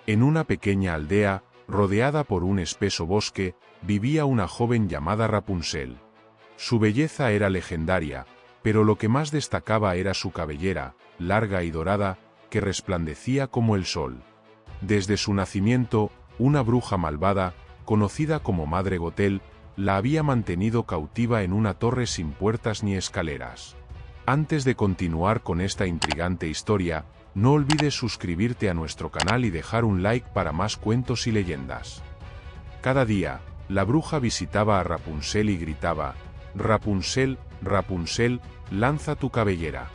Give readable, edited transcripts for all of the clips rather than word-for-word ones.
En una pequeña aldea, rodeada por un espeso bosque, vivía una joven llamada Rapunzel. Su belleza era legendaria, pero lo que más destacaba era su cabellera, larga y dorada, que resplandecía como el sol. Desde su nacimiento, una bruja malvada, conocida como Madre Gothel, la había mantenido cautiva en una torre sin puertas ni escaleras. Antes de continuar con esta intrigante historia, no olvides suscribirte a nuestro canal y dejar un like para más cuentos y leyendas. Cada día, la bruja visitaba a Rapunzel y gritaba: «Rapunzel, Rapunzel, lanza tu cabellera».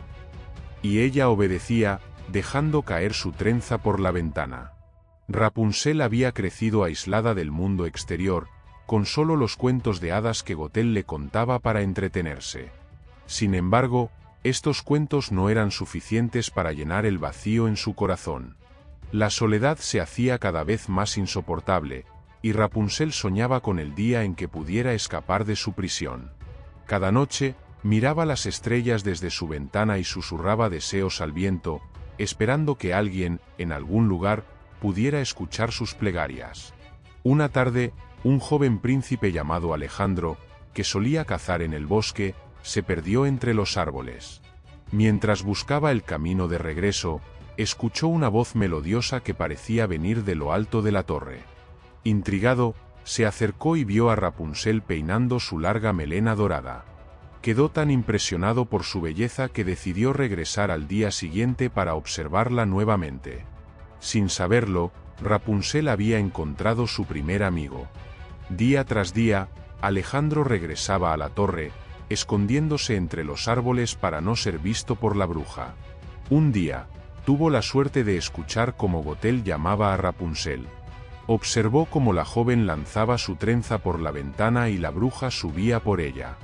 Y ella obedecía, dejando caer su trenza por la ventana. Rapunzel había crecido aislada del mundo exterior, con solo los cuentos de hadas que Gothel le contaba para entretenerse. Sin embargo, estos cuentos no eran suficientes para llenar el vacío en su corazón. La soledad se hacía cada vez más insoportable, y Rapunzel soñaba con el día en que pudiera escapar de su prisión. Cada noche, miraba las estrellas desde su ventana y susurraba deseos al viento, esperando que alguien, en algún lugar, pudiera escuchar sus plegarias. Una tarde, un joven príncipe llamado Alejandro, que solía cazar en el bosque, se perdió entre los árboles. Mientras buscaba el camino de regreso, escuchó una voz melodiosa que parecía venir de lo alto de la torre. Intrigado, se acercó y vio a Rapunzel peinando su larga melena dorada. Quedó tan impresionado por su belleza que decidió regresar al día siguiente para observarla nuevamente. Sin saberlo, Rapunzel había encontrado su primer amigo. Día tras día, Alejandro regresaba a la torre, escondiéndose entre los árboles para no ser visto por la bruja. Un día, tuvo la suerte de escuchar cómo Gothel llamaba a Rapunzel. Observó cómo la joven lanzaba su trenza por la ventana y la bruja subía por ella.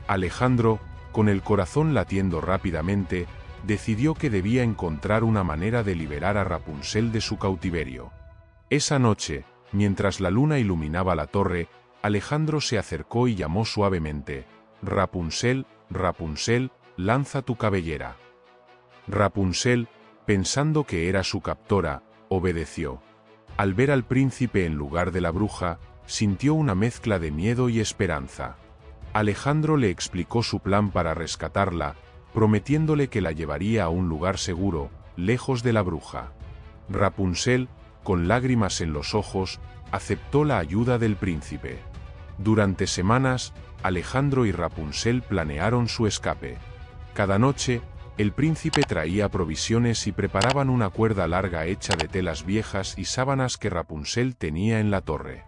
Alejandro, con el corazón latiendo rápidamente, decidió que debía encontrar una manera de liberar a Rapunzel de su cautiverio. Esa noche, mientras la luna iluminaba la torre, Alejandro se acercó y llamó suavemente: «Rapunzel, Rapunzel, lanza tu cabellera». Rapunzel, pensando que era su captora, obedeció. Al ver al príncipe en lugar de la bruja, sintió una mezcla de miedo y esperanza. Alejandro le explicó su plan para rescatarla, prometiéndole que la llevaría a un lugar seguro, lejos de la bruja. Rapunzel, con lágrimas en los ojos, aceptó la ayuda del príncipe. Durante semanas, Alejandro y Rapunzel planearon su escape. Cada noche, el príncipe traía provisiones y preparaban una cuerda larga hecha de telas viejas y sábanas que Rapunzel tenía en la torre.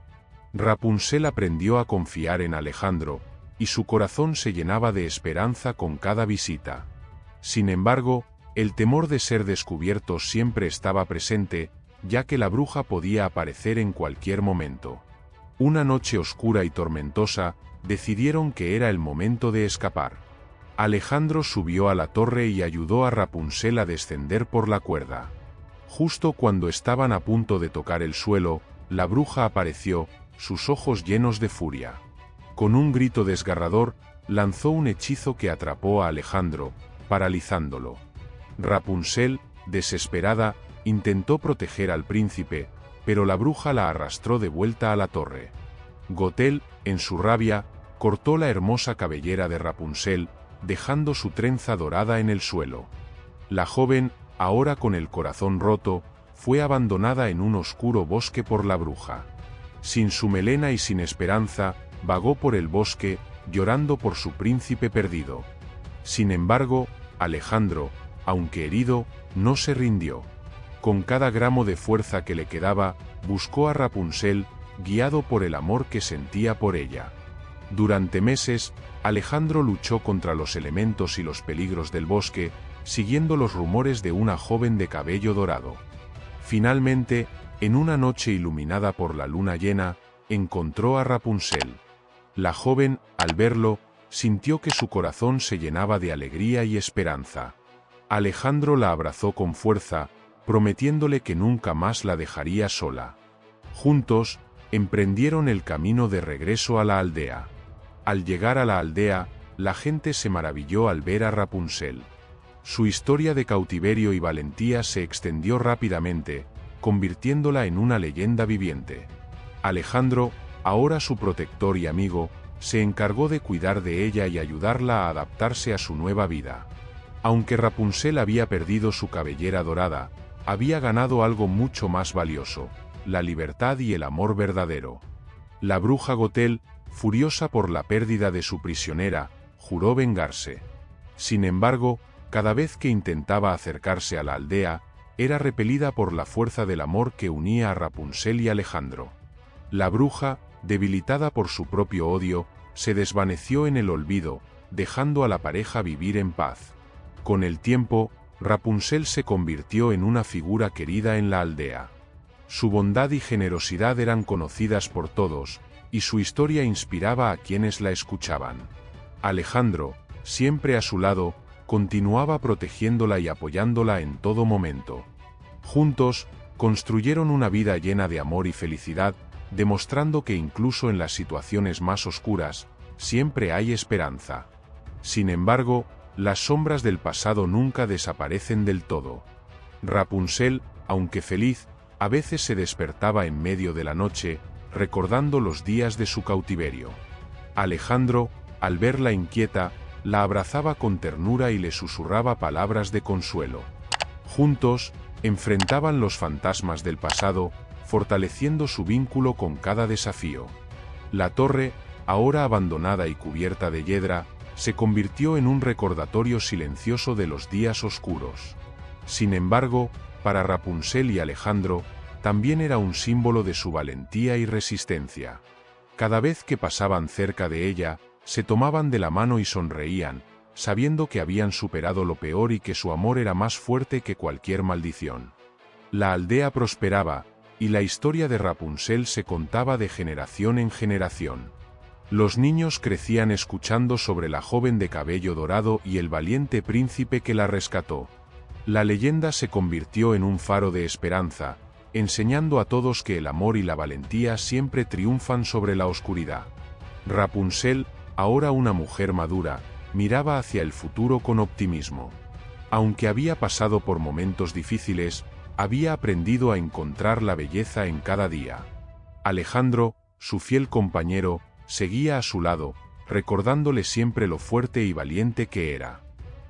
Rapunzel aprendió a confiar en Alejandro, y su corazón se llenaba de esperanza con cada visita. Sin embargo, el temor de ser descubierto siempre estaba presente, ya que la bruja podía aparecer en cualquier momento. Una noche oscura y tormentosa, decidieron que era el momento de escapar. Alejandro subió a la torre y ayudó a Rapunzel a descender por la cuerda. Justo cuando estaban a punto de tocar el suelo, la bruja apareció, sus ojos llenos de furia. Con un grito desgarrador, lanzó un hechizo que atrapó a Alejandro, paralizándolo. Rapunzel, desesperada, intentó proteger al príncipe, pero la bruja la arrastró de vuelta a la torre. Gothel, en su rabia, cortó la hermosa cabellera de Rapunzel, dejando su trenza dorada en el suelo. La joven, ahora con el corazón roto, fue abandonada en un oscuro bosque por la bruja. Sin su melena y sin esperanza, vagó por el bosque, llorando por su príncipe perdido. Sin embargo, Alejandro, aunque herido, no se rindió. Con cada gramo de fuerza que le quedaba, buscó a Rapunzel, guiado por el amor que sentía por ella. Durante meses, Alejandro luchó contra los elementos y los peligros del bosque, siguiendo los rumores de una joven de cabello dorado. Finalmente, en una noche iluminada por la luna llena, encontró a Rapunzel. La joven, al verlo, sintió que su corazón se llenaba de alegría y esperanza. Alejandro la abrazó con fuerza, prometiéndole que nunca más la dejaría sola. Juntos, emprendieron el camino de regreso a la aldea. Al llegar a la aldea, la gente se maravilló al ver a Rapunzel. Su historia de cautiverio y valentía se extendió rápidamente, convirtiéndola en una leyenda viviente. Alejandro, ahora su protector y amigo, se encargó de cuidar de ella y ayudarla a adaptarse a su nueva vida. Aunque Rapunzel había perdido su cabellera dorada, había ganado algo mucho más valioso: la libertad y el amor verdadero. La bruja Gothel, furiosa por la pérdida de su prisionera, juró vengarse. Sin embargo, cada vez que intentaba acercarse a la aldea, era repelida por la fuerza del amor que unía a Rapunzel y Alejandro. La bruja, debilitada por su propio odio, se desvaneció en el olvido, dejando a la pareja vivir en paz. Con el tiempo, Rapunzel se convirtió en una figura querida en la aldea. Su bondad y generosidad eran conocidas por todos, y su historia inspiraba a quienes la escuchaban. Alejandro, siempre a su lado, continuaba protegiéndola y apoyándola en todo momento. Juntos, construyeron una vida llena de amor y felicidad, demostrando que incluso en las situaciones más oscuras, siempre hay esperanza. Sin embargo, las sombras del pasado nunca desaparecen del todo. Rapunzel, aunque feliz, a veces se despertaba en medio de la noche, recordando los días de su cautiverio. Alejandro, al verla inquieta, la abrazaba con ternura y le susurraba palabras de consuelo. Juntos, enfrentaban los fantasmas del pasado, fortaleciendo su vínculo con cada desafío. La torre, ahora abandonada y cubierta de hiedra, se convirtió en un recordatorio silencioso de los días oscuros. Sin embargo, para Rapunzel y Alejandro, también era un símbolo de su valentía y resistencia. Cada vez que pasaban cerca de ella, se tomaban de la mano y sonreían, sabiendo que habían superado lo peor y que su amor era más fuerte que cualquier maldición. La aldea prosperaba, y la historia de Rapunzel se contaba de generación en generación. Los niños crecían escuchando sobre la joven de cabello dorado y el valiente príncipe que la rescató. La leyenda se convirtió en un faro de esperanza, enseñando a todos que el amor y la valentía siempre triunfan sobre la oscuridad. Rapunzel, ahora una mujer madura, miraba hacia el futuro con optimismo. Aunque había pasado por momentos difíciles, había aprendido a encontrar la belleza en cada día. Alejandro, su fiel compañero, seguía a su lado, recordándole siempre lo fuerte y valiente que era.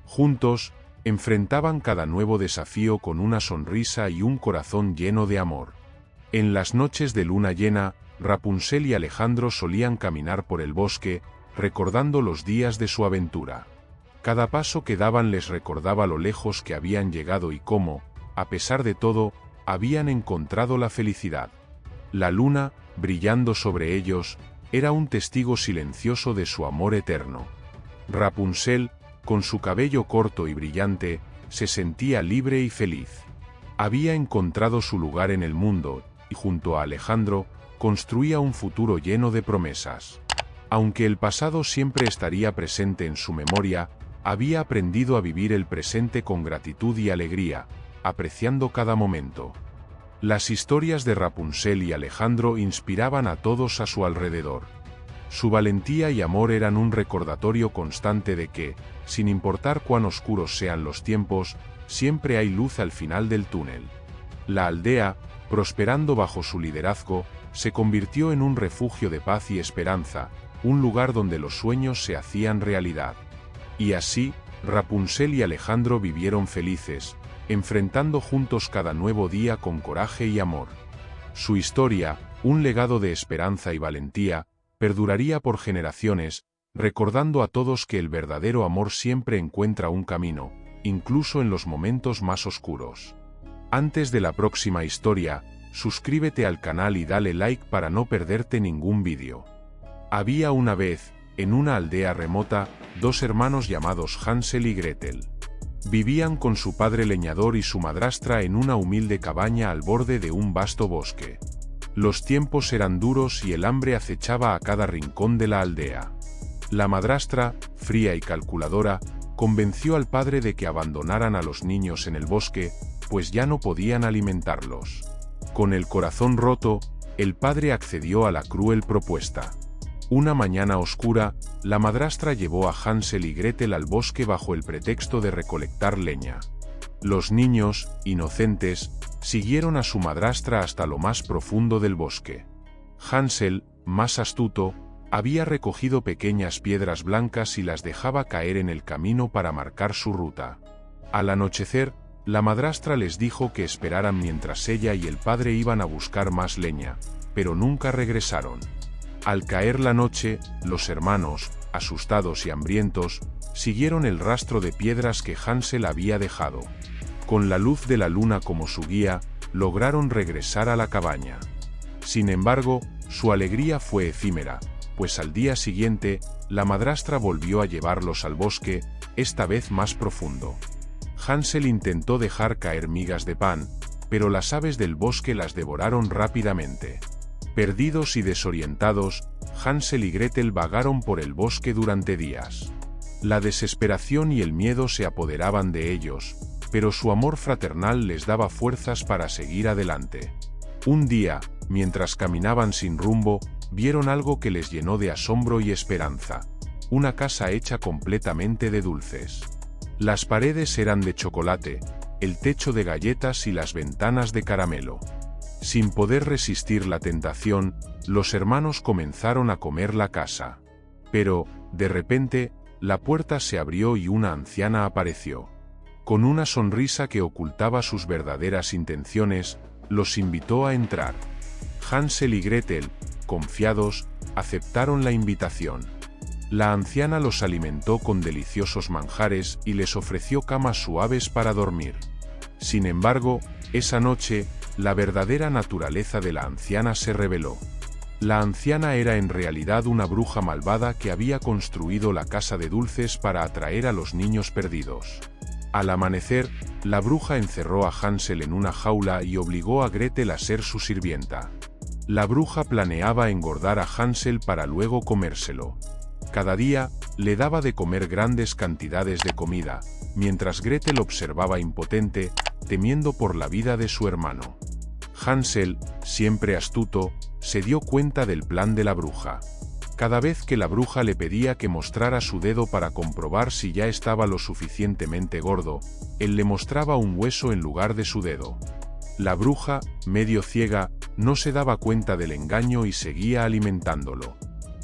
Juntos, enfrentaban cada nuevo desafío con una sonrisa y un corazón lleno de amor. En las noches de luna llena, Rapunzel y Alejandro solían caminar por el bosque, recordando los días de su aventura. Cada paso que daban les recordaba lo lejos que habían llegado y cómo, a pesar de todo, habían encontrado la felicidad. La luna, brillando sobre ellos, era un testigo silencioso de su amor eterno. Rapunzel, con su cabello corto y brillante, se sentía libre y feliz. Había encontrado su lugar en el mundo, y junto a Alejandro, construía un futuro lleno de promesas. Aunque el pasado siempre estaría presente en su memoria, había aprendido a vivir el presente con gratitud y alegría, apreciando cada momento. Las historias de Rapunzel y Alejandro inspiraban a todos a su alrededor. Su valentía y amor eran un recordatorio constante de que, sin importar cuán oscuros sean los tiempos, siempre hay luz al final del túnel. La aldea, prosperando bajo su liderazgo, se convirtió en un refugio de paz y esperanza, un lugar donde los sueños se hacían realidad. Y así, Rapunzel y Alejandro vivieron felices, enfrentando juntos cada nuevo día con coraje y amor. Su historia, un legado de esperanza y valentía, perduraría por generaciones, recordando a todos que el verdadero amor siempre encuentra un camino, incluso en los momentos más oscuros. Antes de la próxima historia, suscríbete al canal y dale like para no perderte ningún vídeo. Había una vez, en una aldea remota, dos hermanos llamados Hansel y Gretel. Vivían con su padre leñador y su madrastra en una humilde cabaña al borde de un vasto bosque. Los tiempos eran duros y el hambre acechaba a cada rincón de la aldea. La madrastra, fría y calculadora, convenció al padre de que abandonaran a los niños en el bosque, pues ya no podían alimentarlos. Con el corazón roto, el padre accedió a la cruel propuesta. Una mañana oscura, la madrastra llevó a Hansel y Gretel al bosque bajo el pretexto de recolectar leña. Los niños, inocentes, siguieron a su madrastra hasta lo más profundo del bosque. Hansel, más astuto, había recogido pequeñas piedras blancas y las dejaba caer en el camino para marcar su ruta. Al anochecer, la madrastra les dijo que esperaran mientras ella y el padre iban a buscar más leña, pero nunca regresaron. Al caer la noche, los hermanos, asustados y hambrientos, siguieron el rastro de piedras que Hansel había dejado. Con la luz de la luna como su guía, lograron regresar a la cabaña. Sin embargo, su alegría fue efímera, pues al día siguiente, la madrastra volvió a llevarlos al bosque, esta vez más profundo. Hansel intentó dejar caer migas de pan, pero las aves del bosque las devoraron rápidamente. Perdidos y desorientados, Hansel y Gretel vagaron por el bosque durante días. La desesperación y el miedo se apoderaban de ellos, pero su amor fraternal les daba fuerzas para seguir adelante. Un día, mientras caminaban sin rumbo, vieron algo que les llenó de asombro y esperanza: una casa hecha completamente de dulces. Las paredes eran de chocolate, el techo de galletas y las ventanas de caramelo. Sin poder resistir la tentación, los hermanos comenzaron a comer la casa. Pero, de repente, la puerta se abrió y una anciana apareció. Con una sonrisa que ocultaba sus verdaderas intenciones, los invitó a entrar. Hansel y Gretel, confiados, aceptaron la invitación. La anciana los alimentó con deliciosos manjares y les ofreció camas suaves para dormir. Sin embargo, esa noche, la verdadera naturaleza de la anciana se reveló. La anciana era en realidad una bruja malvada que había construido la casa de dulces para atraer a los niños perdidos. Al amanecer, la bruja encerró a Hansel en una jaula y obligó a Gretel a ser su sirvienta. La bruja planeaba engordar a Hansel para luego comérselo. Cada día, le daba de comer grandes cantidades de comida, mientras Gretel observaba impotente, temiendo por la vida de su hermano. Hansel, siempre astuto, se dio cuenta del plan de la bruja. Cada vez que la bruja le pedía que mostrara su dedo para comprobar si ya estaba lo suficientemente gordo, él le mostraba un hueso en lugar de su dedo. La bruja, medio ciega, no se daba cuenta del engaño y seguía alimentándolo.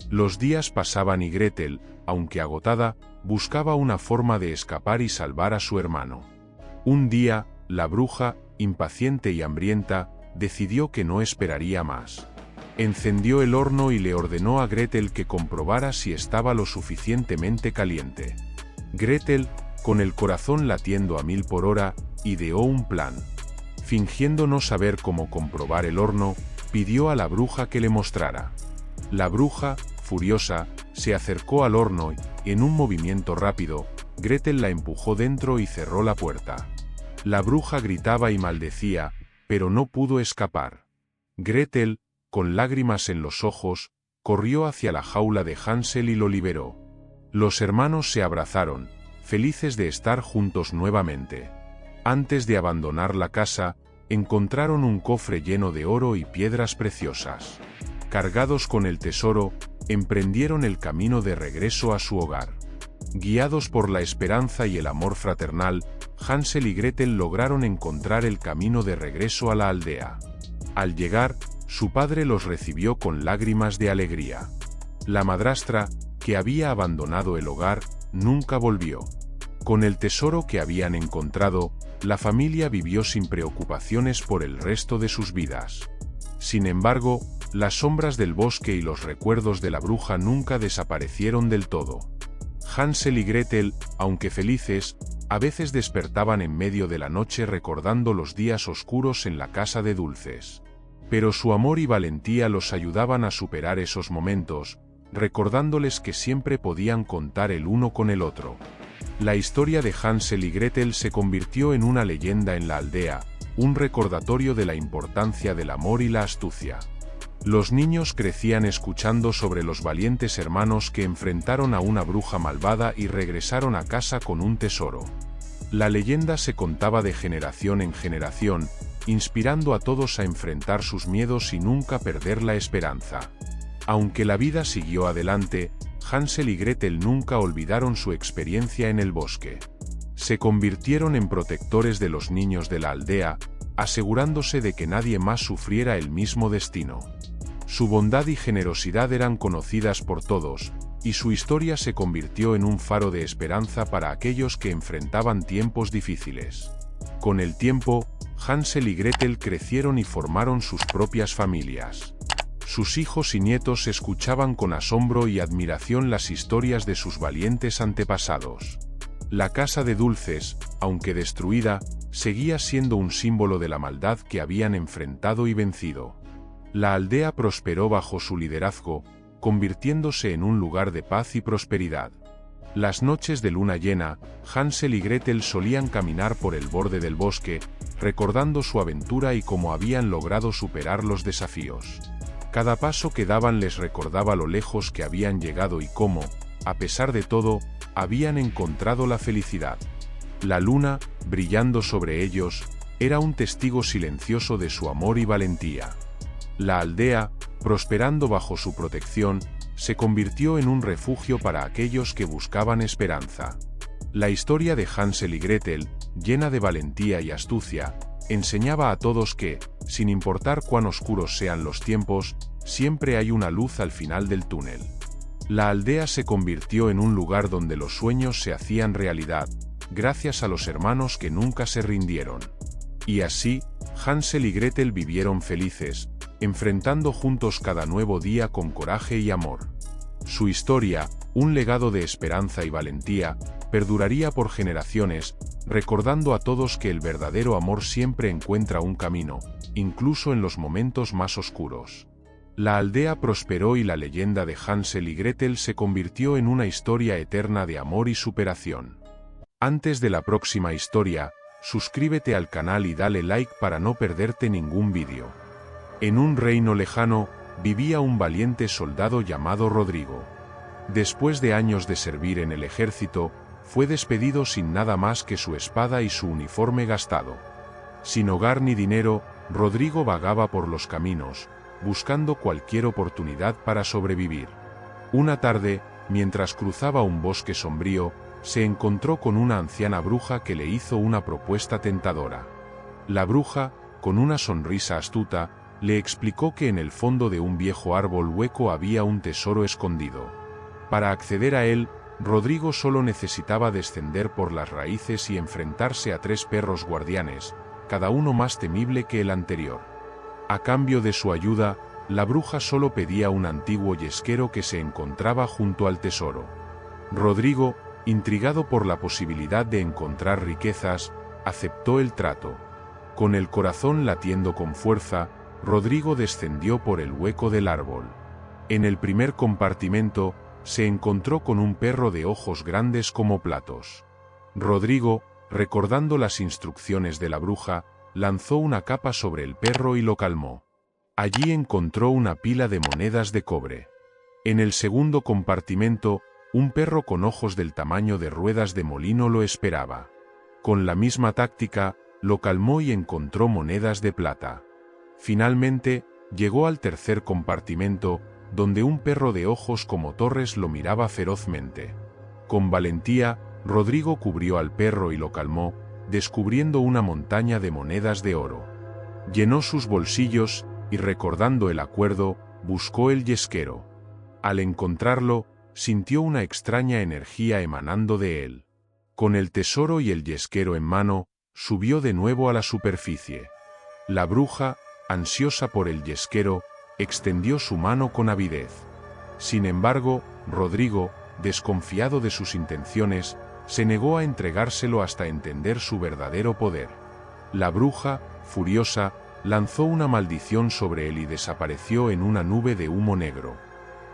Los días pasaban y Gretel, aunque agotada, buscaba una forma de escapar y salvar a su hermano. Un día, la bruja, impaciente y hambrienta, decidió que no esperaría más. Encendió el horno y le ordenó a Gretel que comprobara si estaba lo suficientemente caliente. Gretel, con el corazón latiendo a 1000 por hora, ideó un plan. Fingiendo no saber cómo comprobar el horno, pidió a la bruja que le mostrara. La bruja, furiosa, se acercó al horno y, en un movimiento rápido, Gretel la empujó dentro y cerró la puerta. La bruja gritaba y maldecía, pero no pudo escapar. Gretel, con lágrimas en los ojos, corrió hacia la jaula de Hansel y lo liberó. Los hermanos se abrazaron, felices de estar juntos nuevamente. Antes de abandonar la casa, encontraron un cofre lleno de oro y piedras preciosas. Cargados con el tesoro, emprendieron el camino de regreso a su hogar. Guiados por la esperanza y el amor fraternal, Hansel y Gretel lograron encontrar el camino de regreso a la aldea. Al llegar, su padre los recibió con lágrimas de alegría. La madrastra, que había abandonado el hogar, nunca volvió. Con el tesoro que habían encontrado, la familia vivió sin preocupaciones por el resto de sus vidas. Sin embargo, las sombras del bosque y los recuerdos de la bruja nunca desaparecieron del todo. Hansel y Gretel, aunque felices, a veces despertaban en medio de la noche recordando los días oscuros en la casa de dulces. Pero su amor y valentía los ayudaban a superar esos momentos, recordándoles que siempre podían contar el uno con el otro. La historia de Hansel y Gretel se convirtió en una leyenda en la aldea, un recordatorio de la importancia del amor y la astucia. Los niños crecían escuchando sobre los valientes hermanos que enfrentaron a una bruja malvada y regresaron a casa con un tesoro. La leyenda se contaba de generación en generación, inspirando a todos a enfrentar sus miedos y nunca perder la esperanza. Aunque la vida siguió adelante, Hansel y Gretel nunca olvidaron su experiencia en el bosque. Se convirtieron en protectores de los niños de la aldea, asegurándose de que nadie más sufriera el mismo destino. Su bondad y generosidad eran conocidas por todos, y su historia se convirtió en un faro de esperanza para aquellos que enfrentaban tiempos difíciles. Con el tiempo, Hansel y Gretel crecieron y formaron sus propias familias. Sus hijos y nietos escuchaban con asombro y admiración las historias de sus valientes antepasados. La casa de dulces, aunque destruida, seguía siendo un símbolo de la maldad que habían enfrentado y vencido. La aldea prosperó bajo su liderazgo, convirtiéndose en un lugar de paz y prosperidad. Las noches de luna llena, Hansel y Gretel solían caminar por el borde del bosque, recordando su aventura y cómo habían logrado superar los desafíos. Cada paso que daban les recordaba lo lejos que habían llegado y cómo, a pesar de todo, habían encontrado la felicidad. La luna, brillando sobre ellos, era un testigo silencioso de su amor y valentía. La aldea, prosperando bajo su protección, se convirtió en un refugio para aquellos que buscaban esperanza. La historia de Hansel y Gretel, llena de valentía y astucia, enseñaba a todos que, sin importar cuán oscuros sean los tiempos, siempre hay una luz al final del túnel. La aldea se convirtió en un lugar donde los sueños se hacían realidad, gracias a los hermanos que nunca se rindieron. Y así, Hansel y Gretel vivieron felices, enfrentando juntos cada nuevo día con coraje y amor. Su historia, un legado de esperanza y valentía, perduraría por generaciones, recordando a todos que el verdadero amor siempre encuentra un camino, incluso en los momentos más oscuros. La aldea prosperó y la leyenda de Hansel y Gretel se convirtió en una historia eterna de amor y superación. Antes de la próxima historia, suscríbete al canal y dale like para no perderte ningún vídeo. En un reino lejano, vivía un valiente soldado llamado Rodrigo. Después de años de servir en el ejército, fue despedido sin nada más que su espada y su uniforme gastado. Sin hogar ni dinero, Rodrigo vagaba por los caminos, buscando cualquier oportunidad para sobrevivir. Una tarde, mientras cruzaba un bosque sombrío, se encontró con una anciana bruja que le hizo una propuesta tentadora. La bruja, con una sonrisa astuta, le explicó que en el fondo de un viejo árbol hueco había un tesoro escondido. Para acceder a él, Rodrigo solo necesitaba descender por las raíces y enfrentarse a 3 perros guardianes, cada uno más temible que el anterior. A cambio de su ayuda, la bruja solo pedía un antiguo yesquero que se encontraba junto al tesoro. Rodrigo, intrigado por la posibilidad de encontrar riquezas, aceptó el trato. Con el corazón latiendo con fuerza, Rodrigo descendió por el hueco del árbol. En el primer compartimento, se encontró con un perro de ojos grandes como platos. Rodrigo, recordando las instrucciones de la bruja, lanzó una capa sobre el perro y lo calmó. Allí encontró una pila de monedas de cobre. En el segundo compartimento, un perro con ojos del tamaño de ruedas de molino lo esperaba. Con la misma táctica, lo calmó y encontró monedas de plata. Finalmente, llegó al tercer compartimento, donde un perro de ojos como torres lo miraba ferozmente. Con valentía, Rodrigo cubrió al perro y lo calmó, descubriendo una montaña de monedas de oro. Llenó sus bolsillos, y recordando el acuerdo, buscó el yesquero. Al encontrarlo, sintió una extraña energía emanando de él. Con el tesoro y el yesquero en mano, subió de nuevo a la superficie. La bruja, ansiosa por el yesquero, extendió su mano con avidez. Sin embargo, Rodrigo, desconfiado de sus intenciones, se negó a entregárselo hasta entender su verdadero poder. La bruja, furiosa, lanzó una maldición sobre él y desapareció en una nube de humo negro.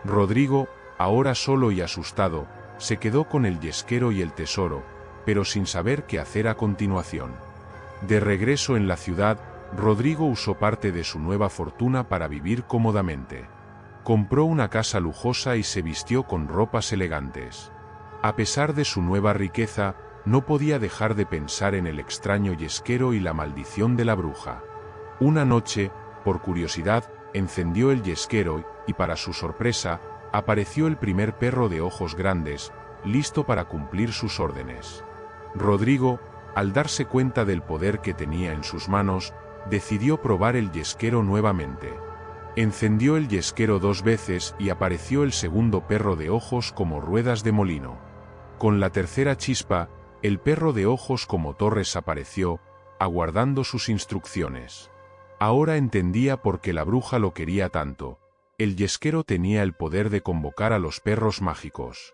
Rodrigo, ahora solo y asustado, se quedó con el yesquero y el tesoro, pero sin saber qué hacer a continuación. De regreso en la ciudad, Rodrigo usó parte de su nueva fortuna para vivir cómodamente. Compró una casa lujosa y se vistió con ropas elegantes. A pesar de su nueva riqueza, no podía dejar de pensar en el extraño yesquero y la maldición de la bruja. Una noche, por curiosidad, encendió el yesquero y, para su sorpresa, apareció el primer perro de ojos grandes, listo para cumplir sus órdenes. Rodrigo, al darse cuenta del poder que tenía en sus manos, decidió probar el yesquero nuevamente. Encendió el yesquero 2 veces y apareció el segundo perro de ojos como ruedas de molino. Con la tercera chispa, el perro de ojos como torres apareció, aguardando sus instrucciones. Ahora entendía por qué la bruja lo quería tanto. El yesquero tenía el poder de convocar a los perros mágicos.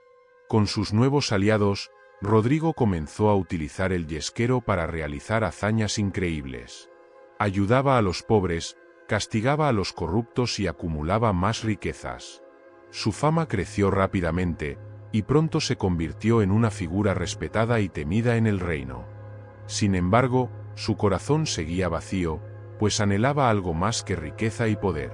Con sus nuevos aliados, Rodrigo comenzó a utilizar el yesquero para realizar hazañas increíbles. Ayudaba a los pobres, castigaba a los corruptos y acumulaba más riquezas. Su fama creció rápidamente, y pronto se convirtió en una figura respetada y temida en el reino. Sin embargo, su corazón seguía vacío, pues anhelaba algo más que riqueza y poder.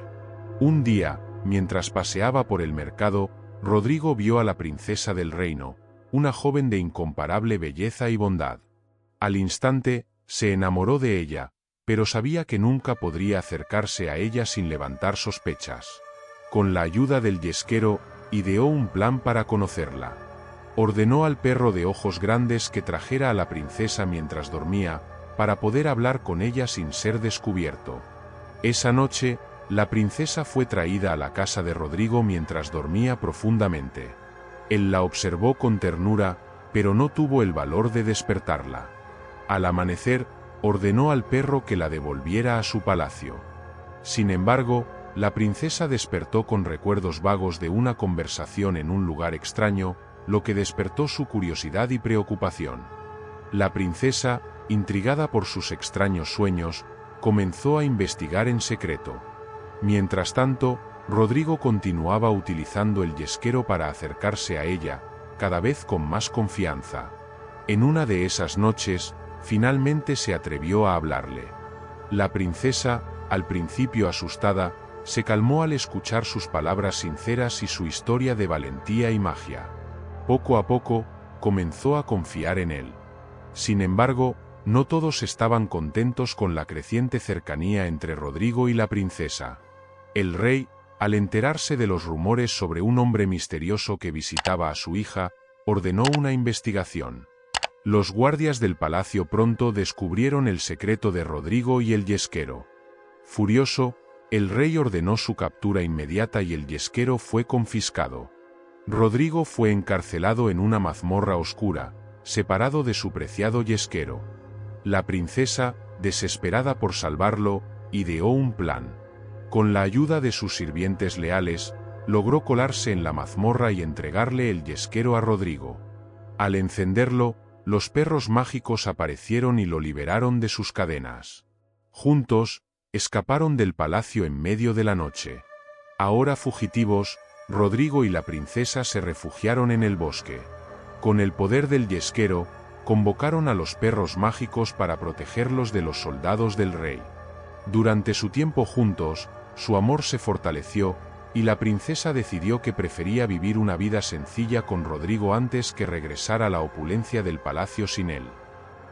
Un día, mientras paseaba por el mercado, Rodrigo vio a la princesa del reino, una joven de incomparable belleza y bondad. Al instante, se enamoró de ella, pero sabía que nunca podría acercarse a ella sin levantar sospechas. Con la ayuda del yesquero, ideó un plan para conocerla. Ordenó al perro de ojos grandes que trajera a la princesa mientras dormía, para poder hablar con ella sin ser descubierto. Esa noche, la princesa fue traída a la casa de Rodrigo mientras dormía profundamente. Él la observó con ternura, pero no tuvo el valor de despertarla. Al amanecer, ordenó al perro que la devolviera a su palacio. Sin embargo, la princesa despertó con recuerdos vagos de una conversación en un lugar extraño, lo que despertó su curiosidad y preocupación. La princesa, intrigada por sus extraños sueños, comenzó a investigar en secreto. Mientras tanto, Rodrigo continuaba utilizando el yesquero para acercarse a ella, cada vez con más confianza. En una de esas noches, finalmente se atrevió a hablarle. La princesa, al principio asustada, se calmó al escuchar sus palabras sinceras y su historia de valentía y magia. Poco a poco, comenzó a confiar en él. Sin embargo, no todos estaban contentos con la creciente cercanía entre Rodrigo y la princesa. El rey, al enterarse de los rumores sobre un hombre misterioso que visitaba a su hija, ordenó una investigación. Los guardias del palacio pronto descubrieron el secreto de Rodrigo y el yesquero. Furioso, el rey ordenó su captura inmediata y el yesquero fue confiscado. Rodrigo fue encarcelado en una mazmorra oscura, separado de su preciado yesquero. La princesa, desesperada por salvarlo, ideó un plan. Con la ayuda de sus sirvientes leales, logró colarse en la mazmorra y entregarle el yesquero a Rodrigo. Al encenderlo, los perros mágicos aparecieron y lo liberaron de sus cadenas. Juntos, escaparon del palacio en medio de la noche. Ahora fugitivos, Rodrigo y la princesa se refugiaron en el bosque. Con el poder del yesquero, convocaron a los perros mágicos para protegerlos de los soldados del rey. Durante su tiempo juntos, su amor se fortaleció, y la princesa decidió que prefería vivir una vida sencilla con Rodrigo antes que regresar a la opulencia del palacio sin él.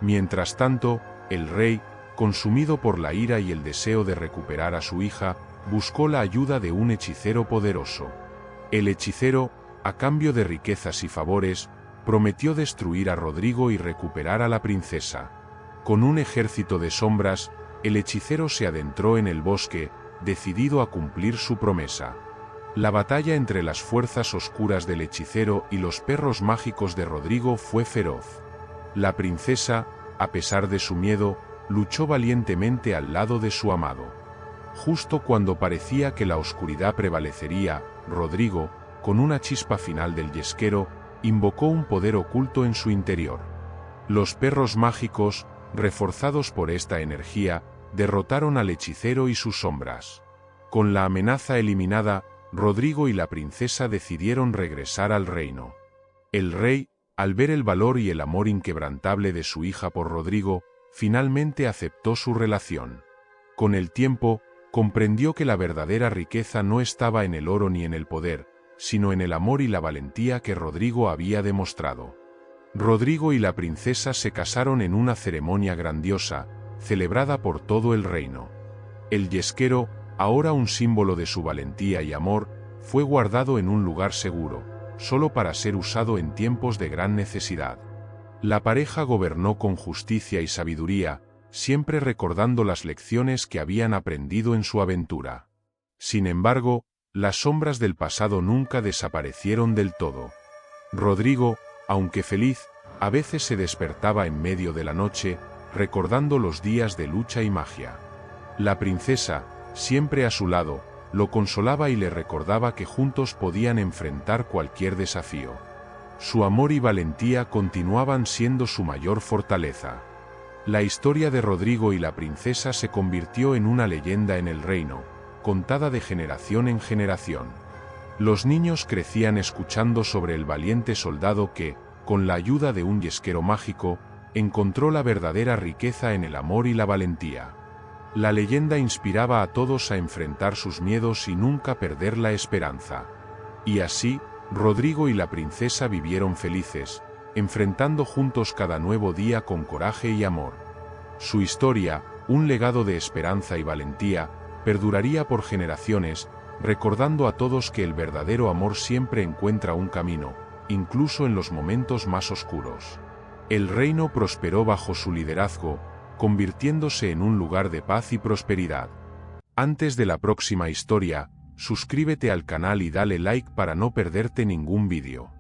Mientras tanto, el rey, consumido por la ira y el deseo de recuperar a su hija, buscó la ayuda de un hechicero poderoso. El hechicero, a cambio de riquezas y favores, prometió destruir a Rodrigo y recuperar a la princesa. Con un ejército de sombras, el hechicero se adentró en el bosque, decidido a cumplir su promesa. La batalla entre las fuerzas oscuras del hechicero y los perros mágicos de Rodrigo fue feroz. La princesa, a pesar de su miedo, luchó valientemente al lado de su amado. Justo cuando parecía que la oscuridad prevalecería, Rodrigo, con una chispa final del yesquero, invocó un poder oculto en su interior. Los perros mágicos, reforzados por esta energía, derrotaron al hechicero y sus sombras. Con la amenaza eliminada, Rodrigo y la princesa decidieron regresar al reino. El rey, al ver el valor y el amor inquebrantable de su hija por Rodrigo, finalmente aceptó su relación. Con el tiempo, comprendió que la verdadera riqueza no estaba en el oro ni en el poder, sino en el amor y la valentía que Rodrigo había demostrado. Rodrigo y la princesa se casaron en una ceremonia grandiosa, celebrada por todo el reino. El yesquero, ahora un símbolo de su valentía y amor, fue guardado en un lugar seguro, solo para ser usado en tiempos de gran necesidad. La pareja gobernó con justicia y sabiduría, siempre recordando las lecciones que habían aprendido en su aventura. Sin embargo, las sombras del pasado nunca desaparecieron del todo. Rodrigo, aunque feliz, a veces se despertaba en medio de la noche, recordando los días de lucha y magia. La princesa, siempre a su lado, lo consolaba y le recordaba que juntos podían enfrentar cualquier desafío. Su amor y valentía continuaban siendo su mayor fortaleza. La historia de Rodrigo y la princesa se convirtió en una leyenda en el reino, contada de generación en generación. Los niños crecían escuchando sobre el valiente soldado que, con la ayuda de un yesquero mágico, encontró la verdadera riqueza en el amor y la valentía. La leyenda inspiraba a todos a enfrentar sus miedos y nunca perder la esperanza. Y así, Rodrigo y la princesa vivieron felices, enfrentando juntos cada nuevo día con coraje y amor. Su historia, un legado de esperanza y valentía, perduraría por generaciones, recordando a todos que el verdadero amor siempre encuentra un camino, incluso en los momentos más oscuros. El reino prosperó bajo su liderazgo, convirtiéndose en un lugar de paz y prosperidad. Antes de la próxima historia, suscríbete al canal y dale like para no perderte ningún vídeo.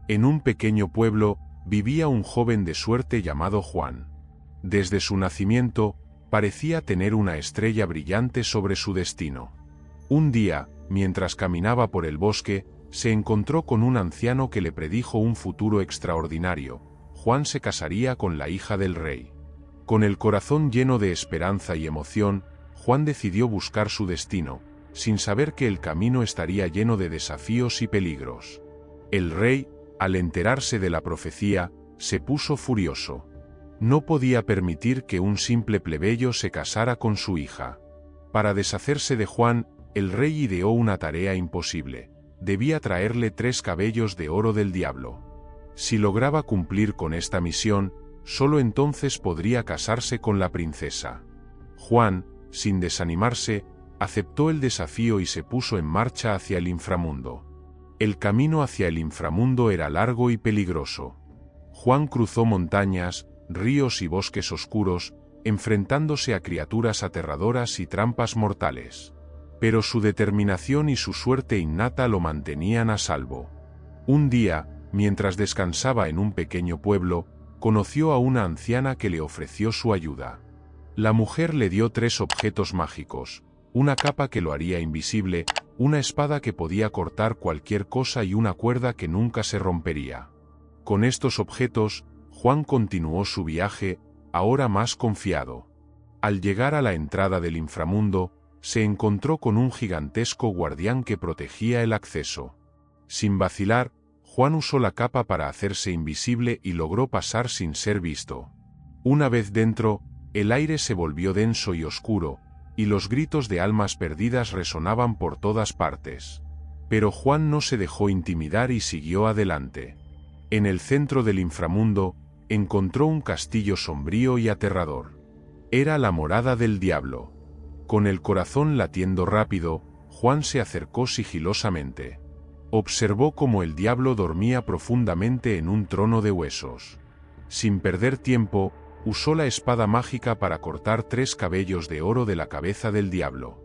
En un pequeño pueblo, vivía un joven de suerte llamado Juan. Desde su nacimiento, parecía tener una estrella brillante sobre su destino. Un día, mientras caminaba por el bosque, se encontró con un anciano que le predijo un futuro extraordinario. Juan se casaría con la hija del rey. Con el corazón lleno de esperanza y emoción, Juan decidió buscar su destino, sin saber que el camino estaría lleno de desafíos y peligros. El rey, al enterarse de la profecía, se puso furioso. No podía permitir que un simple plebeyo se casara con su hija. Para deshacerse de Juan, el rey ideó una tarea imposible. Debía traerle 3 cabellos de oro del diablo. Si lograba cumplir con esta misión, solo entonces podría casarse con la princesa. Juan, sin desanimarse, aceptó el desafío y se puso en marcha hacia el inframundo. El camino hacia el inframundo era largo y peligroso. Juan cruzó montañas, ríos y bosques oscuros, enfrentándose a criaturas aterradoras y trampas mortales. Pero su determinación y su suerte innata lo mantenían a salvo. Un día, mientras descansaba en un pequeño pueblo, conoció a una anciana que le ofreció su ayuda. La mujer le dio 3 objetos mágicos, una capa que lo haría invisible, una espada que podía cortar cualquier cosa y una cuerda que nunca se rompería. Con estos objetos, Juan continuó su viaje, ahora más confiado. Al llegar a la entrada del inframundo, se encontró con un gigantesco guardián que protegía el acceso. Sin vacilar, Juan usó la capa para hacerse invisible y logró pasar sin ser visto. Una vez dentro, el aire se volvió denso y oscuro, y los gritos de almas perdidas resonaban por todas partes. Pero Juan no se dejó intimidar y siguió adelante. En el centro del inframundo, encontró un castillo sombrío y aterrador. Era la morada del diablo. Con el corazón latiendo rápido, Juan se acercó sigilosamente. Observó cómo el diablo dormía profundamente en un trono de huesos. Sin perder tiempo, usó la espada mágica para cortar 3 cabellos de oro de la cabeza del diablo.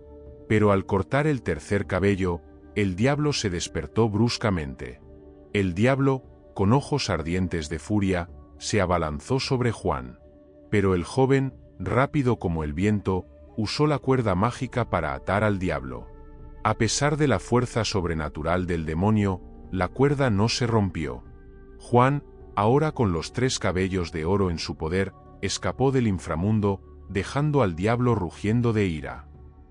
Pero al cortar el tercer cabello, el diablo se despertó bruscamente. El diablo, con ojos ardientes de furia, se abalanzó sobre Juan. Pero el joven, rápido como el viento, usó la cuerda mágica para atar al diablo. A pesar de la fuerza sobrenatural del demonio, la cuerda no se rompió. Juan, ahora con los 3 cabellos de oro en su poder, escapó del inframundo, dejando al diablo rugiendo de ira.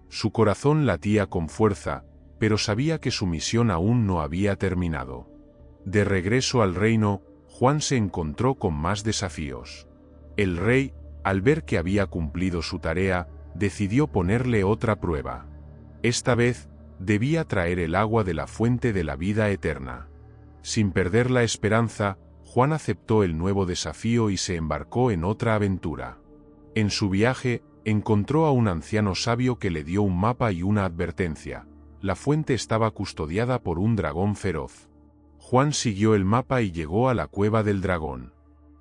Su corazón latía con fuerza, pero sabía que su misión aún no había terminado. De regreso al reino, Juan se encontró con más desafíos. El rey, al ver que había cumplido su tarea, decidió ponerle otra prueba. Esta vez, debía traer el agua de la fuente de la vida eterna. Sin perder la esperanza, Juan aceptó el nuevo desafío y se embarcó en otra aventura. En su viaje, encontró a un anciano sabio que le dio un mapa y una advertencia. La fuente estaba custodiada por un dragón feroz. Juan siguió el mapa y llegó a la cueva del dragón.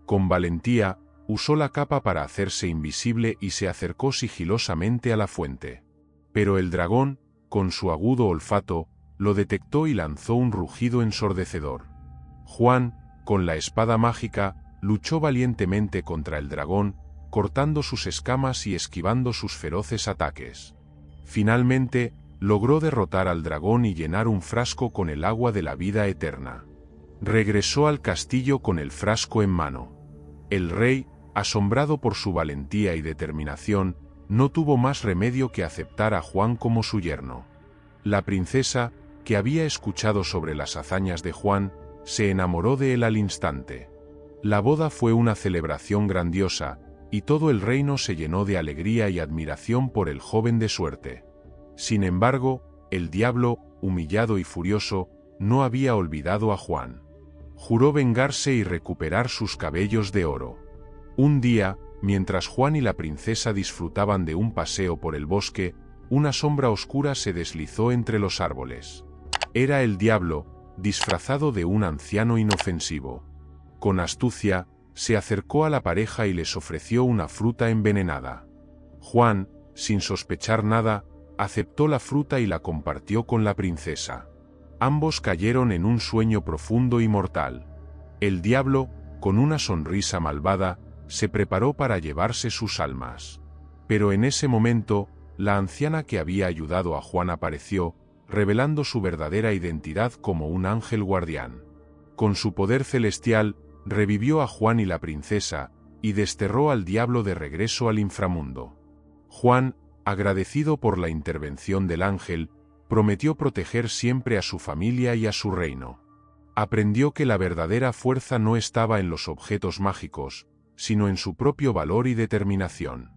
Con valentía, usó la capa para hacerse invisible y se acercó sigilosamente a la fuente. Pero el dragón, con su agudo olfato, lo detectó y lanzó un rugido ensordecedor. Juan, con la espada mágica, luchó valientemente contra el dragón, cortando sus escamas y esquivando sus feroces ataques. Finalmente, logró derrotar al dragón y llenar un frasco con el agua de la vida eterna. Regresó al castillo con el frasco en mano. El rey, asombrado por su valentía y determinación, no tuvo más remedio que aceptar a Juan como su yerno. La princesa, que había escuchado sobre las hazañas de Juan, se enamoró de él al instante. La boda fue una celebración grandiosa, y todo el reino se llenó de alegría y admiración por el joven de suerte. Sin embargo, el diablo, humillado y furioso, no había olvidado a Juan. Juró vengarse y recuperar sus cabellos de oro. Un día, mientras Juan y la princesa disfrutaban de un paseo por el bosque, una sombra oscura se deslizó entre los árboles. Era el diablo, disfrazado de un anciano inofensivo. Con astucia, se acercó a la pareja y les ofreció una fruta envenenada. Juan, sin sospechar nada, aceptó la fruta y la compartió con la princesa. Ambos cayeron en un sueño profundo y mortal. El diablo, con una sonrisa malvada, se preparó para llevarse sus almas. Pero en ese momento, la anciana que había ayudado a Juan apareció, revelando su verdadera identidad como un ángel guardián. Con su poder celestial, revivió a Juan y la princesa, y desterró al diablo de regreso al inframundo. Juan, agradecido por la intervención del ángel, prometió proteger siempre a su familia y a su reino. Aprendió que la verdadera fuerza no estaba en los objetos mágicos, sino en su propio valor y determinación.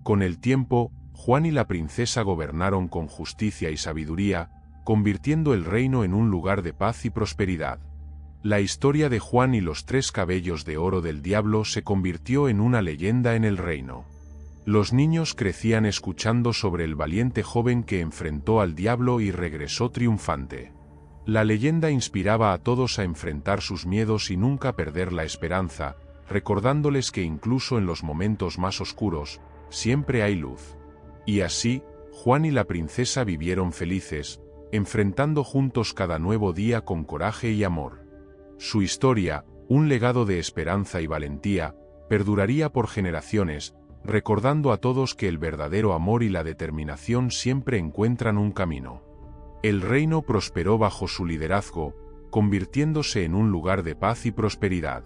Con el tiempo, Juan y la princesa gobernaron con justicia y sabiduría, convirtiendo el reino en un lugar de paz y prosperidad. La historia de Juan y los 3 cabellos de oro del diablo se convirtió en una leyenda en el reino. Los niños crecían escuchando sobre el valiente joven que enfrentó al diablo y regresó triunfante. La leyenda inspiraba a todos a enfrentar sus miedos y nunca perder la esperanza, recordándoles que incluso en los momentos más oscuros, siempre hay luz. Y así, Juan y la princesa vivieron felices, enfrentando juntos cada nuevo día con coraje y amor. Su historia, un legado de esperanza y valentía, perduraría por generaciones, recordando a todos que el verdadero amor y la determinación siempre encuentran un camino. El reino prosperó bajo su liderazgo, convirtiéndose en un lugar de paz y prosperidad.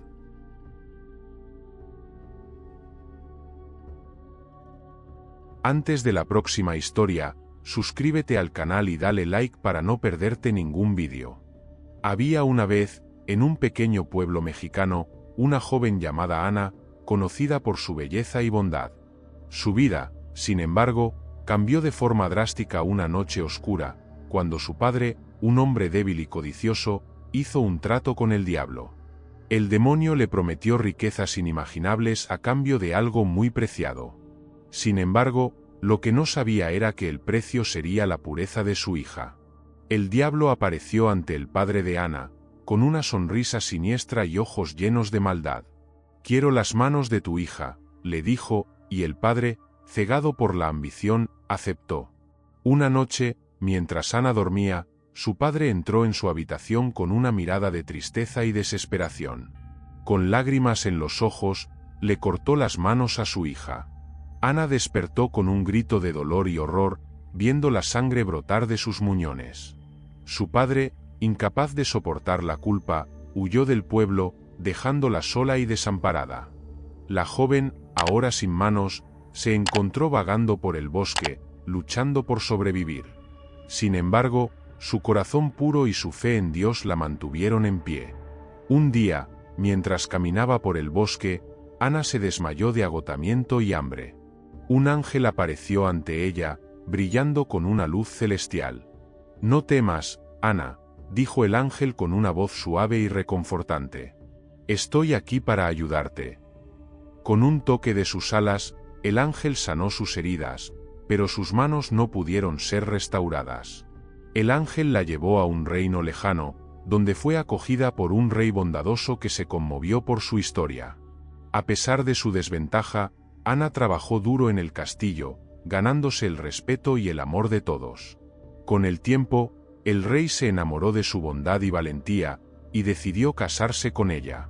Antes de la próxima historia, suscríbete al canal y dale like para no perderte ningún vídeo. Había una vez, en un pequeño pueblo mexicano, una joven llamada Ana, conocida por su belleza y bondad. Su vida, sin embargo, cambió de forma drástica una noche oscura, cuando su padre, un hombre débil y codicioso, hizo un trato con el diablo. El demonio le prometió riquezas inimaginables a cambio de algo muy preciado. Sin embargo, lo que no sabía era que el precio sería la pureza de su hija. El diablo apareció ante el padre de Ana, con una sonrisa siniestra y ojos llenos de maldad. «Quiero las manos de tu hija», le dijo, y el padre, cegado por la ambición, aceptó. Una noche, mientras Ana dormía, su padre entró en su habitación con una mirada de tristeza y desesperación. Con lágrimas en los ojos, le cortó las manos a su hija. Ana despertó con un grito de dolor y horror, viendo la sangre brotar de sus muñones. Su padre, incapaz de soportar la culpa, huyó del pueblo, dejándola sola y desamparada. La joven, ahora sin manos, se encontró vagando por el bosque, luchando por sobrevivir. Sin embargo, su corazón puro y su fe en Dios la mantuvieron en pie. Un día, mientras caminaba por el bosque, Ana se desmayó de agotamiento y hambre. Un ángel apareció ante ella, brillando con una luz celestial. «No temas, Ana», dijo el ángel con una voz suave y reconfortante. «Estoy aquí para ayudarte». Con un toque de sus alas, el ángel sanó sus heridas, pero sus manos no pudieron ser restauradas. El ángel la llevó a un reino lejano, donde fue acogida por un rey bondadoso que se conmovió por su historia. A pesar de su desventaja, Ana trabajó duro en el castillo, ganándose el respeto y el amor de todos. Con el tiempo, el rey se enamoró de su bondad y valentía, y decidió casarse con ella.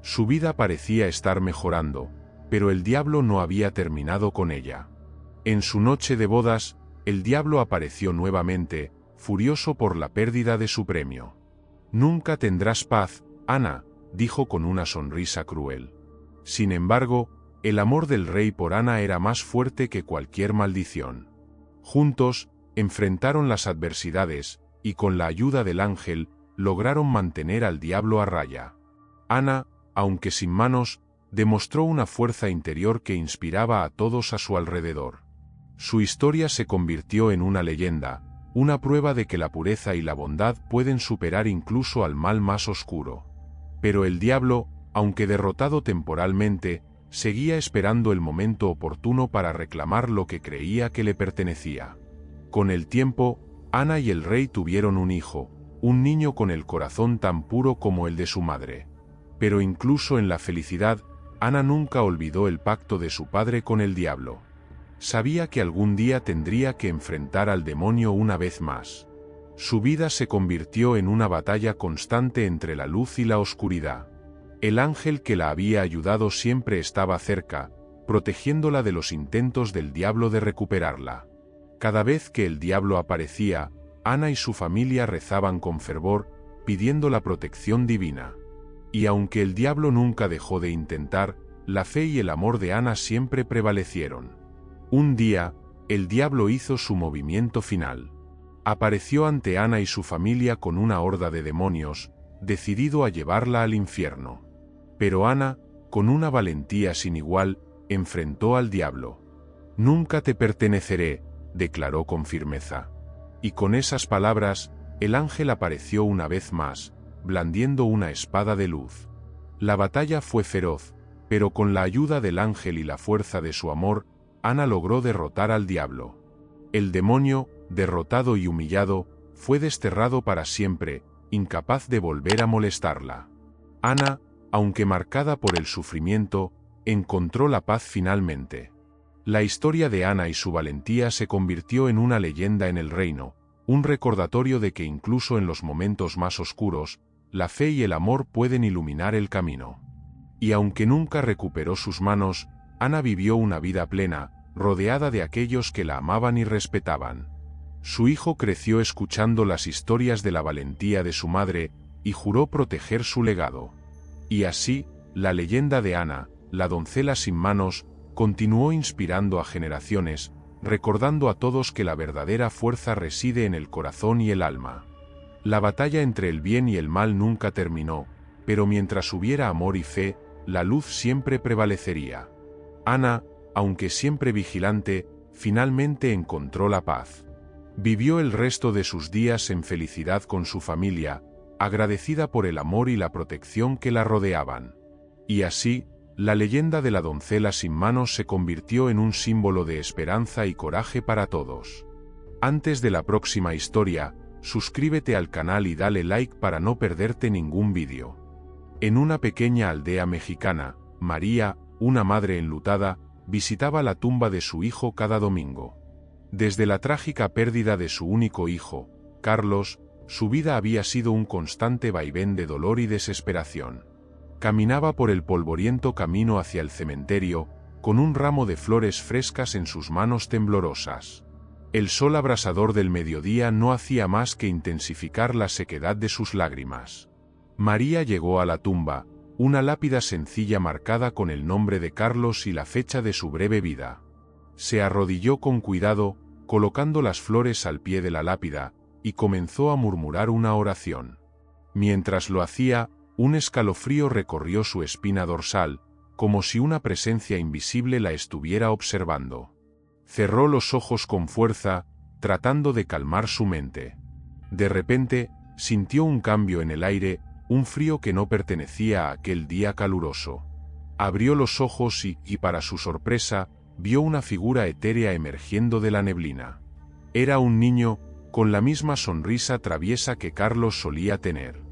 Su vida parecía estar mejorando, pero el diablo no había terminado con ella. En su noche de bodas, el diablo apareció nuevamente, furioso por la pérdida de su premio. «Nunca tendrás paz, Ana», dijo con una sonrisa cruel. Sin embargo, el amor del rey por Ana era más fuerte que cualquier maldición. Juntos, enfrentaron las adversidades, y con la ayuda del ángel, lograron mantener al diablo a raya. Ana, aunque sin manos, demostró una fuerza interior que inspiraba a todos a su alrededor. Su historia se convirtió en una leyenda, una prueba de que la pureza y la bondad pueden superar incluso al mal más oscuro. Pero el diablo, aunque derrotado temporalmente, seguía esperando el momento oportuno para reclamar lo que creía que le pertenecía. Con el tiempo, Ana y el rey tuvieron un hijo, un niño con el corazón tan puro como el de su madre. Pero incluso en la felicidad, Ana nunca olvidó el pacto de su padre con el diablo. Sabía que algún día tendría que enfrentar al demonio una vez más. Su vida se convirtió en una batalla constante entre la luz y la oscuridad. El ángel que la había ayudado siempre estaba cerca, protegiéndola de los intentos del diablo de recuperarla. Cada vez que el diablo aparecía, Ana y su familia rezaban con fervor, pidiendo la protección divina. Y aunque el diablo nunca dejó de intentar, la fe y el amor de Ana siempre prevalecieron. Un día, el diablo hizo su movimiento final. Apareció ante Ana y su familia con una horda de demonios, decidido a llevarla al infierno. Pero Ana, con una valentía sin igual, enfrentó al diablo. «Nunca te perteneceré», declaró con firmeza. Y con esas palabras, el ángel apareció una vez más, blandiendo una espada de luz. La batalla fue feroz, pero con la ayuda del ángel y la fuerza de su amor, Ana logró derrotar al diablo. El demonio, derrotado y humillado, fue desterrado para siempre, incapaz de volver a molestarla. Ana, aunque marcada por el sufrimiento, encontró la paz finalmente. La historia de Ana y su valentía se convirtió en una leyenda en el reino, un recordatorio de que incluso en los momentos más oscuros, la fe y el amor pueden iluminar el camino. Y aunque nunca recuperó sus manos, Ana vivió una vida plena, rodeada de aquellos que la amaban y respetaban. Su hijo creció escuchando las historias de la valentía de su madre, y juró proteger su legado. Y así, la leyenda de Ana, la doncella sin manos, continuó inspirando a generaciones, recordando a todos que la verdadera fuerza reside en el corazón y el alma. La batalla entre el bien y el mal nunca terminó, pero mientras hubiera amor y fe, la luz siempre prevalecería. Ana, aunque siempre vigilante, finalmente encontró la paz. Vivió el resto de sus días en felicidad con su familia, agradecida por el amor y la protección que la rodeaban. Y así, la leyenda de la doncella sin manos se convirtió en un símbolo de esperanza y coraje para todos. Antes de la próxima historia, suscríbete al canal y dale like para no perderte ningún vídeo. En una pequeña aldea mexicana, María, una madre enlutada, visitaba la tumba de su hijo cada domingo. Desde la trágica pérdida de su único hijo, Carlos, su vida había sido un constante vaivén de dolor y desesperación. Caminaba por el polvoriento camino hacia el cementerio, con un ramo de flores frescas en sus manos temblorosas. El sol abrasador del mediodía no hacía más que intensificar la sequedad de sus lágrimas. María llegó a la tumba, una lápida sencilla marcada con el nombre de Carlos y la fecha de su breve vida. Se arrodilló con cuidado, colocando las flores al pie de la lápida, y comenzó a murmurar una oración. Mientras lo hacía, un escalofrío recorrió su espina dorsal, como si una presencia invisible la estuviera observando. Cerró los ojos con fuerza, tratando de calmar su mente. De repente, sintió un cambio en el aire, un frío que no pertenecía a aquel día caluroso. Abrió los ojos y, para su sorpresa, vio una figura etérea emergiendo de la neblina. Era un niño, con la misma sonrisa traviesa que Carlos solía tener.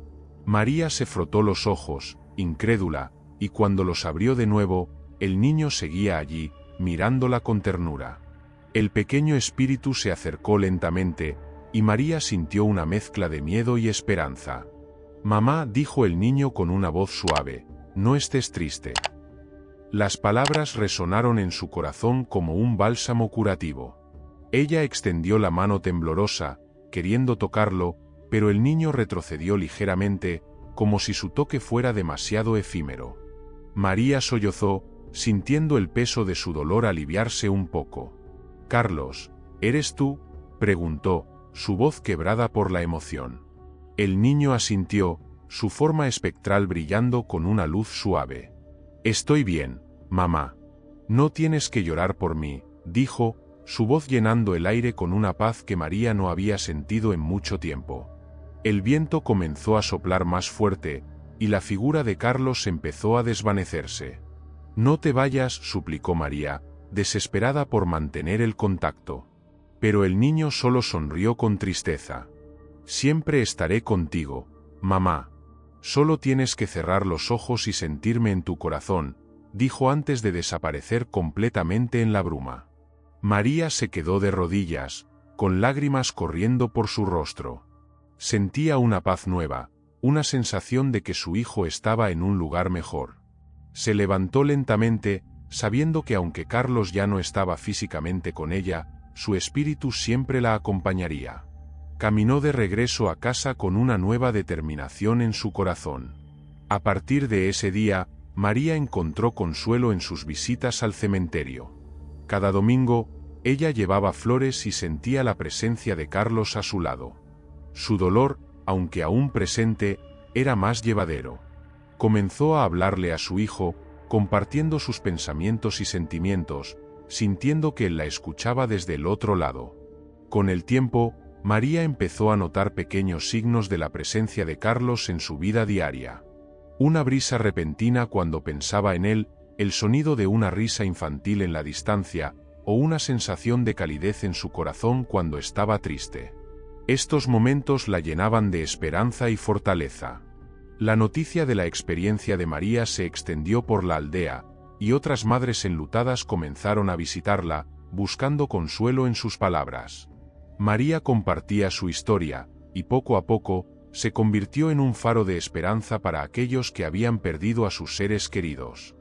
María se frotó los ojos, incrédula, y cuando los abrió de nuevo, el niño seguía allí, mirándola con ternura. El pequeño espíritu se acercó lentamente, y María sintió una mezcla de miedo y esperanza. «Mamá», dijo el niño con una voz suave, «no estés triste». Las palabras resonaron en su corazón como un bálsamo curativo. Ella extendió la mano temblorosa, queriendo tocarlo, pero el niño retrocedió ligeramente, como si su toque fuera demasiado efímero. María sollozó, sintiendo el peso de su dolor aliviarse un poco. «Carlos, ¿eres tú?», preguntó, su voz quebrada por la emoción. El niño asintió, su forma espectral brillando con una luz suave. «Estoy bien, mamá. No tienes que llorar por mí», dijo, su voz llenando el aire con una paz que María no había sentido en mucho tiempo. El viento comenzó a soplar más fuerte, y la figura de Carlos empezó a desvanecerse. «No te vayas», suplicó María, desesperada por mantener el contacto. Pero el niño solo sonrió con tristeza. «Siempre estaré contigo, mamá. Solo tienes que cerrar los ojos y sentirme en tu corazón», dijo antes de desaparecer completamente en la bruma. María se quedó de rodillas, con lágrimas corriendo por su rostro. Sentía una paz nueva, una sensación de que su hijo estaba en un lugar mejor. Se levantó lentamente, sabiendo que aunque Carlos ya no estaba físicamente con ella, su espíritu siempre la acompañaría. Caminó de regreso a casa con una nueva determinación en su corazón. A partir de ese día, María encontró consuelo en sus visitas al cementerio. Cada domingo, ella llevaba flores y sentía la presencia de Carlos a su lado. Su dolor, aunque aún presente, era más llevadero. Comenzó a hablarle a su hijo, compartiendo sus pensamientos y sentimientos, sintiendo que él la escuchaba desde el otro lado. Con el tiempo, María empezó a notar pequeños signos de la presencia de Carlos en su vida diaria. Una brisa repentina cuando pensaba en él, el sonido de una risa infantil en la distancia, o una sensación de calidez en su corazón cuando estaba triste. Estos momentos la llenaban de esperanza y fortaleza. La noticia de la experiencia de María se extendió por la aldea, y otras madres enlutadas comenzaron a visitarla, buscando consuelo en sus palabras. María compartía su historia, y poco a poco, se convirtió en un faro de esperanza para aquellos que habían perdido a sus seres queridos.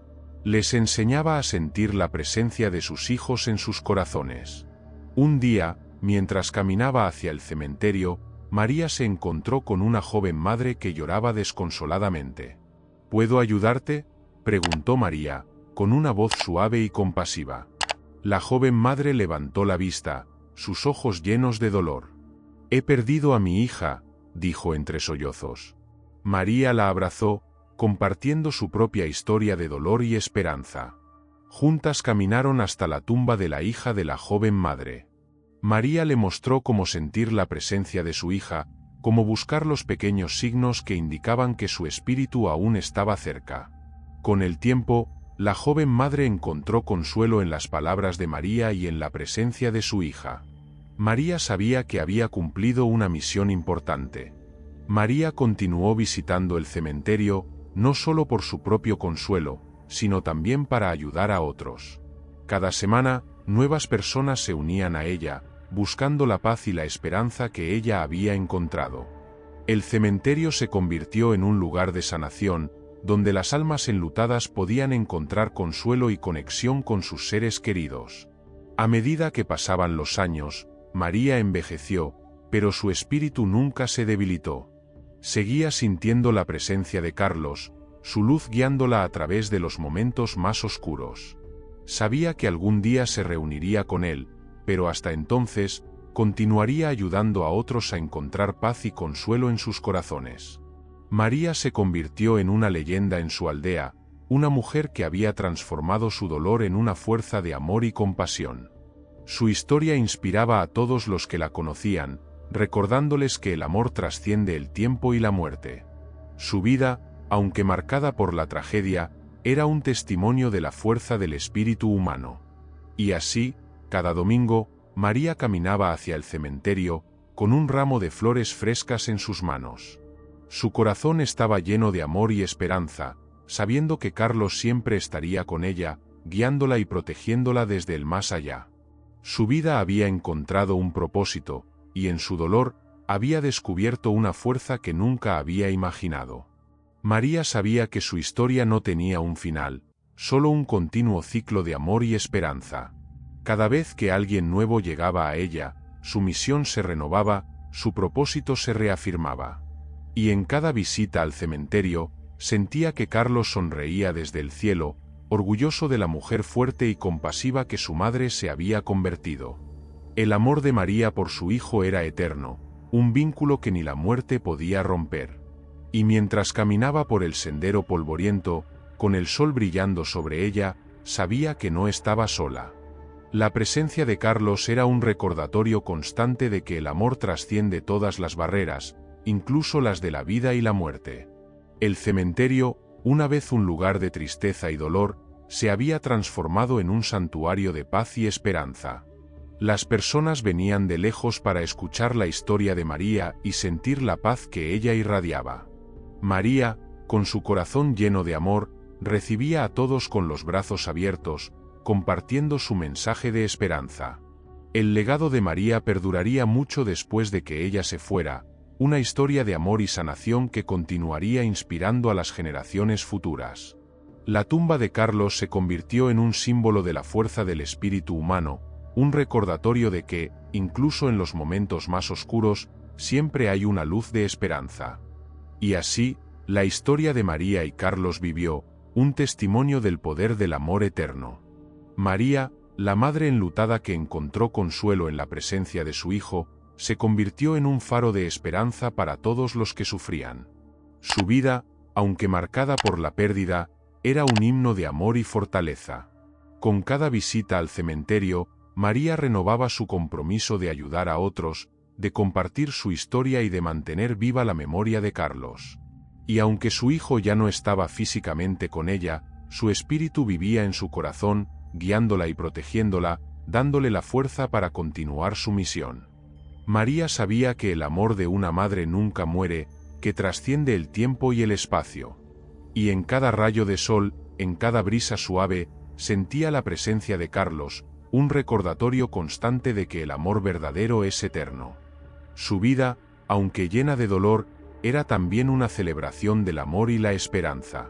Les enseñaba a sentir la presencia de sus hijos en sus corazones. Un día, mientras caminaba hacia el cementerio, María se encontró con una joven madre que lloraba desconsoladamente. «¿Puedo ayudarte?», preguntó María, con una voz suave y compasiva. La joven madre levantó la vista, sus ojos llenos de dolor. «He perdido a mi hija», dijo entre sollozos. María la abrazó, compartiendo su propia historia de dolor y esperanza. Juntas caminaron hasta la tumba de la hija de la joven madre. María le mostró cómo sentir la presencia de su hija, cómo buscar los pequeños signos que indicaban que su espíritu aún estaba cerca. Con el tiempo, la joven madre encontró consuelo en las palabras de María y en la presencia de su hija. María sabía que había cumplido una misión importante. María continuó visitando el cementerio, no solo por su propio consuelo, sino también para ayudar a otros. Cada semana, nuevas personas se unían a ella, buscando la paz y la esperanza que ella había encontrado. El cementerio se convirtió en un lugar de sanación, donde las almas enlutadas podían encontrar consuelo y conexión con sus seres queridos. A medida que pasaban los años, María envejeció, pero su espíritu nunca se debilitó. Seguía sintiendo la presencia de Carlos, su luz guiándola a través de los momentos más oscuros. Sabía que algún día se reuniría con él, pero hasta entonces, continuaría ayudando a otros a encontrar paz y consuelo en sus corazones. María se convirtió en una leyenda en su aldea, una mujer que había transformado su dolor en una fuerza de amor y compasión. Su historia inspiraba a todos los que la conocían, recordándoles que el amor trasciende el tiempo y la muerte. Su vida, aunque marcada por la tragedia, era un testimonio de la fuerza del espíritu humano. Y así, cada domingo, María caminaba hacia el cementerio, con un ramo de flores frescas en sus manos. Su corazón estaba lleno de amor y esperanza, sabiendo que Carlos siempre estaría con ella, guiándola y protegiéndola desde el más allá. Su vida había encontrado un propósito, y en su dolor, había descubierto una fuerza que nunca había imaginado. María sabía que su historia no tenía un final, solo un continuo ciclo de amor y esperanza. Cada vez que alguien nuevo llegaba a ella, su misión se renovaba, su propósito se reafirmaba. Y en cada visita al cementerio, sentía que Carlos sonreía desde el cielo, orgulloso de la mujer fuerte y compasiva que su madre se había convertido. El amor de María por su hijo era eterno, un vínculo que ni la muerte podía romper. Y mientras caminaba por el sendero polvoriento, con el sol brillando sobre ella, sabía que no estaba sola. La presencia de Carlos era un recordatorio constante de que el amor trasciende todas las barreras, incluso las de la vida y la muerte. El cementerio, una vez un lugar de tristeza y dolor, se había transformado en un santuario de paz y esperanza. Las personas venían de lejos para escuchar la historia de María y sentir la paz que ella irradiaba. María, con su corazón lleno de amor, recibía a todos con los brazos abiertos, compartiendo su mensaje de esperanza. El legado de María perduraría mucho después de que ella se fuera, una historia de amor y sanación que continuaría inspirando a las generaciones futuras. La tumba de Carlos se convirtió en un símbolo de la fuerza del espíritu humano, un recordatorio de que, incluso en los momentos más oscuros, siempre hay una luz de esperanza. Y así, la historia de María y Carlos vivió, un testimonio del poder del amor eterno. María, la madre enlutada que encontró consuelo en la presencia de su hijo, se convirtió en un faro de esperanza para todos los que sufrían. Su vida, aunque marcada por la pérdida, era un himno de amor y fortaleza. Con cada visita al cementerio, María renovaba su compromiso de ayudar a otros, de compartir su historia y de mantener viva la memoria de Carlos. Y aunque su hijo ya no estaba físicamente con ella, su espíritu vivía en su corazón, guiándola y protegiéndola, dándole la fuerza para continuar su misión. María sabía que el amor de una madre nunca muere, que trasciende el tiempo y el espacio. Y en cada rayo de sol, en cada brisa suave, sentía la presencia de Carlos, un recordatorio constante de que el amor verdadero es eterno. Su vida, aunque llena de dolor, era también una celebración del amor y la esperanza.